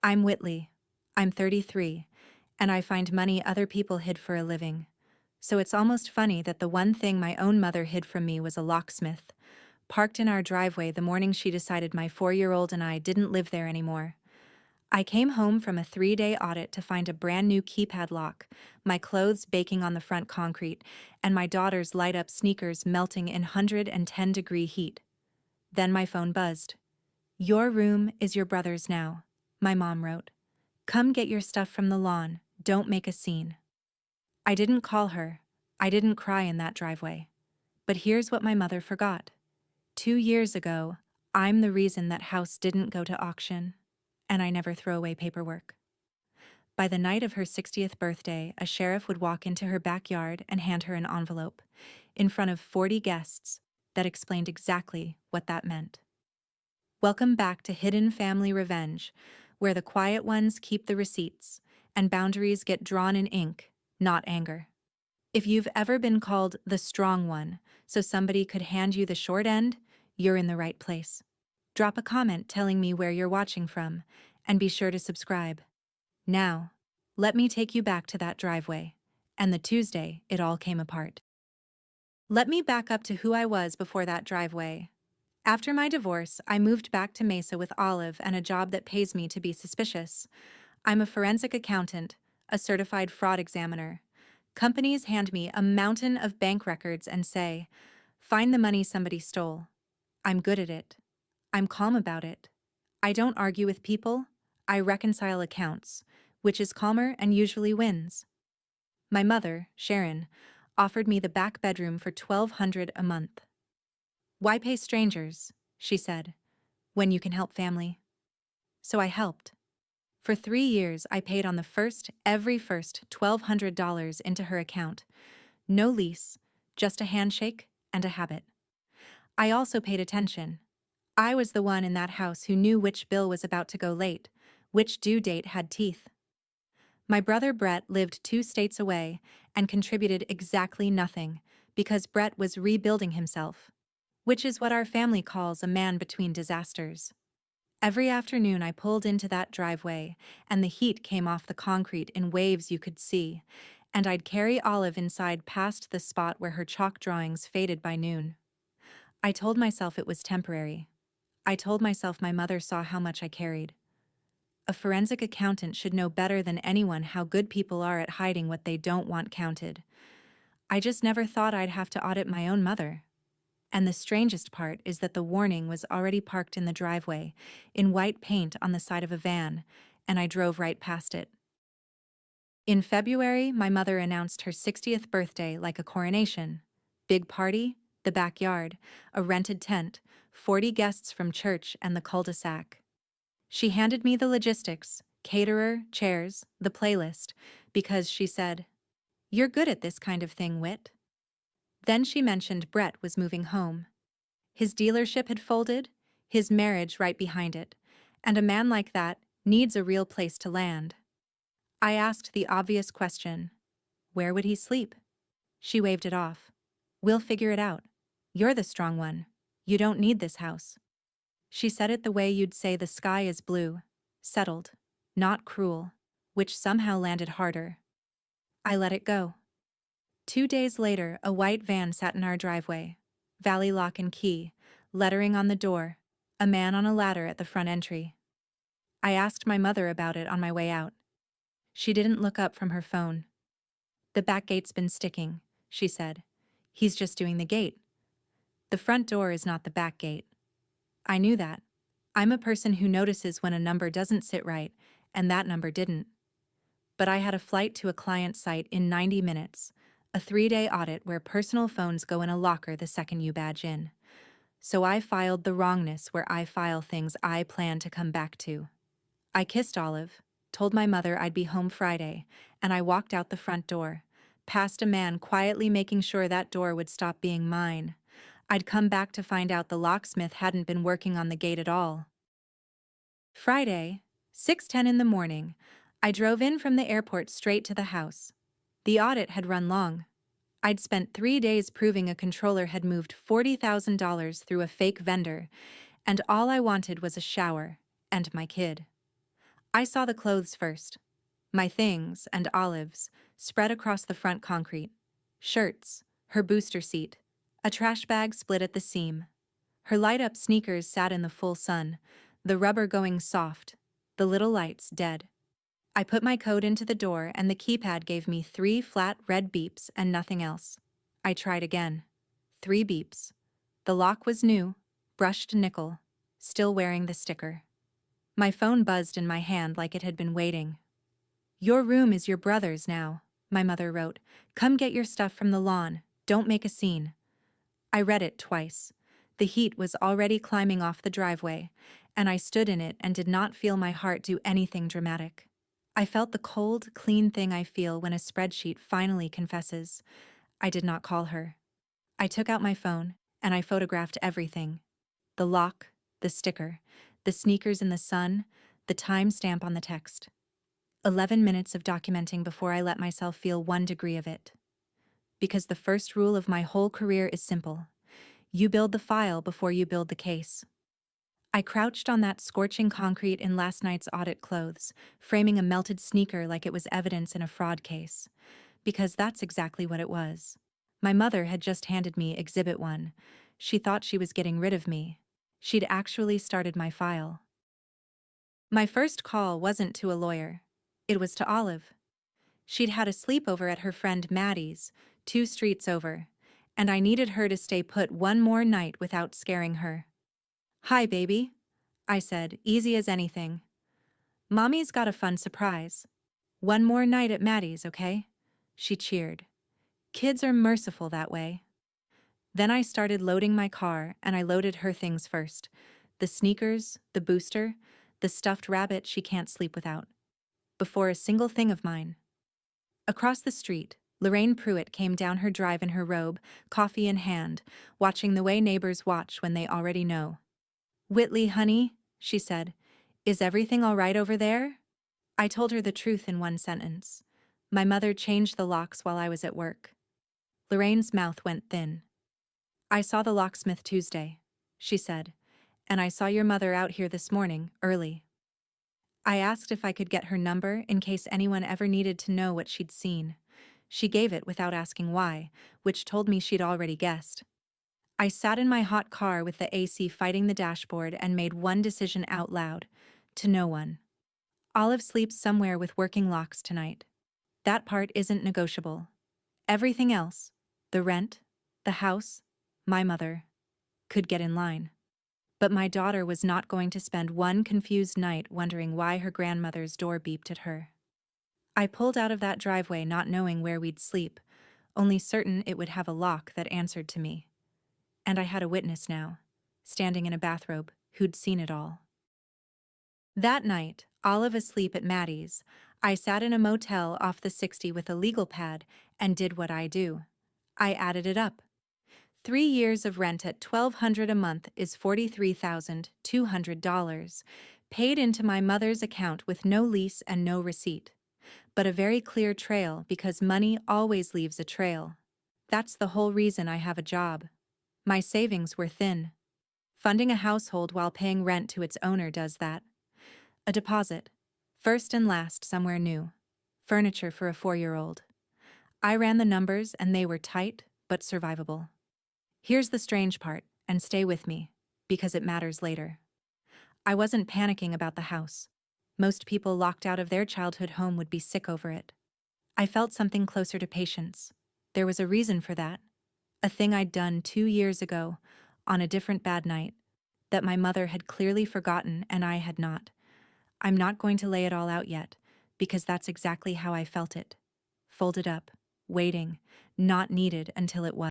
I'm Whitley. I'm 33, and I find money other people hid for a living. So it's almost funny that the one thing my own mother hid from me was a locksmith, parked in our driveway the morning she decided my 4-year-old and I didn't live there anymore. I came home from a 3-day audit to find a brand new keypad lock, my clothes baking on the front concrete, and my daughter's light-up sneakers melting in 110-degree heat. Then my phone buzzed. "Your room is your brother's now," my mom wrote. "Come get your stuff from the lawn, don't make a scene." I didn't call her. I didn't cry in that driveway. But here's what my mother forgot. 2 years ago, I'm the reason that house didn't go to auction, and I never throw away paperwork. By the night of her 60th birthday, a sheriff would walk into her backyard and hand her an envelope, in front of 40 guests, that explained exactly what that meant. Welcome back to Hidden Family Revenge, where the quiet ones keep the receipts, and boundaries get drawn in ink, not anger. If you've ever been called the strong one, so somebody could hand you the short end, you're in the right place. Drop a comment telling me where you're watching from, and be sure to subscribe. Now, let me take you back to that driveway, and the Tuesday it all came apart. Let me back up to who I was before that driveway. After my divorce, I moved back to Mesa with Olive and a job that pays me to be suspicious. I'm a forensic accountant, a certified fraud examiner. Companies hand me a mountain of bank records and say, "Find the money somebody stole." I'm good at it. I'm calm about it. I don't argue with people. I reconcile accounts, which is calmer and usually wins. My mother, Sharon, offered me the back bedroom for $1,200 a month. "Why pay strangers," she said, "when you can help family?" So I helped. For 3 years, I paid on the every first $1,200 into her account. No lease, just a handshake and a habit. I also paid attention. I was the one in that house who knew which bill was about to go late, which due date had teeth. My brother Brett lived 2 states away and contributed exactly nothing because Brett was rebuilding himself, which is what our family calls a man between disasters. Every afternoon I pulled into that driveway, and the heat came off the concrete in waves you could see, and I'd carry Olive inside past the spot where her chalk drawings faded by noon. I told myself it was temporary. I told myself my mother saw how much I carried. A forensic accountant should know better than anyone how good people are at hiding what they don't want counted. I just never thought I'd have to audit my own mother. And the strangest part is that the warning was already parked in the driveway, in white paint on the side of a van, and I drove right past it. In February, my mother announced her 60th birthday like a coronation. Big party, the backyard, a rented tent, 40 guests from church and the cul-de-sac. She handed me the logistics, caterer, chairs, the playlist, because she said, "You're good at this kind of thing, Whit." Then she mentioned Brett was moving home. His dealership had folded, his marriage right behind it, and a man like that needs a real place to land. I asked the obvious question, where would he sleep? She waved it off. "We'll figure it out. You're the strong one. You don't need this house." She said it the way you'd say the sky is blue, settled, not cruel, which somehow landed harder. I let it go. 2 days later, a white van sat in our driveway. Valley lock and key, lettering on the door, a man on a ladder at the front entry. I asked my mother about it on my way out. She didn't look up from her phone. "The back gate's been sticking," she said. "He's just doing the gate. The front door is not the back gate." I knew that. I'm a person who notices when a number doesn't sit right, and that number didn't. But I had a flight to a client site in 90 minutes, a 3-day audit where personal phones go in a locker the second you badge in. So I filed the wrongness where I file things I plan to come back to. I kissed Olive, told my mother I'd be home Friday, and I walked out the front door, past a man quietly making sure that door would stop being mine. I'd come back to find out the locksmith hadn't been working on the gate at all. Friday, 6:10 in the morning, I drove in from the airport straight to the house. The audit had run long. I'd spent 3 days proving a controller had moved $40,000 through a fake vendor, and all I wanted was a shower and my kid. I saw the clothes first. My things and Olive's spread across the front concrete. Shirts, her booster seat, a trash bag split at the seam. Her light-up sneakers sat in the full sun, the rubber going soft, the little lights dead. I put my code into the door and the keypad gave me 3 flat red beeps and nothing else. I tried again. 3 beeps. The lock was new, brushed nickel, still wearing the sticker. My phone buzzed in my hand like it had been waiting. "Your room is your brother's now," my mother wrote. "Come get your stuff from the lawn. Don't make a scene." I read it twice. The heat was already climbing off the driveway, and I stood in it and did not feel my heart do anything dramatic. I felt the cold, clean thing I feel when a spreadsheet finally confesses. I did not call her. I took out my phone, and I photographed everything. The lock, the sticker, the sneakers in the sun, the timestamp on the text. 11 minutes of documenting before I let myself feel 1 degree of it. Because the first rule of my whole career is simple. You build the file before you build the case. I crouched on that scorching concrete in last night's audit clothes, framing a melted sneaker like it was evidence in a fraud case. Because that's exactly what it was. My mother had just handed me Exhibit 1. She thought she was getting rid of me. She'd actually started my file. My first call wasn't to a lawyer. It was to Olive. She'd had a sleepover at her friend Maddie's, 2 streets over, and I needed her to stay put 1 more night without scaring her. "Hi, baby," I said, easy as anything. "Mommy's got a fun surprise. 1 more night at Maddie's, okay?" She cheered. Kids are merciful that way. Then I started loading my car, and I loaded her things first. The sneakers, the booster, the stuffed rabbit she can't sleep without. Before a single thing of mine. Across the street, Lorraine Pruitt came down her drive in her robe, coffee in hand, watching the way neighbors watch when they already know. "Whitley, honey," she said, "is everything all right over there?" I told her the truth in 1 sentence. My mother changed the locks while I was at work. Lorraine's mouth went thin. "I saw the locksmith Tuesday," she said, "and I saw your mother out here this morning, early." I asked if I could get her number in case anyone ever needed to know what she'd seen. She gave it without asking why, which told me she'd already guessed. I sat in my hot car with the AC fighting the dashboard and made 1 decision out loud. To no one. Olive sleeps somewhere with working locks tonight. That part isn't negotiable. Everything else, the rent, the house, my mother, could get in line. But my daughter was not going to spend 1 confused night wondering why her grandmother's door beeped at her. I pulled out of that driveway not knowing where we'd sleep, only certain it would have a lock that answered to me. And I had a witness now, standing in a bathrobe, who'd seen it all. That night, Olive asleep at Maddie's, I sat in a motel off the 60 with a legal pad and did what I do. I added it up. 3 years of rent at $1,200 a month is $43,200, paid into my mother's account with no lease and no receipt. But a very clear trail because money always leaves a trail. That's the whole reason I have a job. My savings were thin. Funding a household while paying rent to its owner does that. A deposit. First and last somewhere new. Furniture for a 4-year-old. I ran the numbers and they were tight, but survivable. Here's the strange part, and stay with me, because it matters later. I wasn't panicking about the house. Most people locked out of their childhood home would be sick over it. I felt something closer to patience. There was a reason for that. A thing I'd done 2 years ago, on a different bad night, that my mother had clearly forgotten and I had not. I'm not going to lay it all out yet, because that's exactly how I felt it. Folded up, waiting, not needed until it was.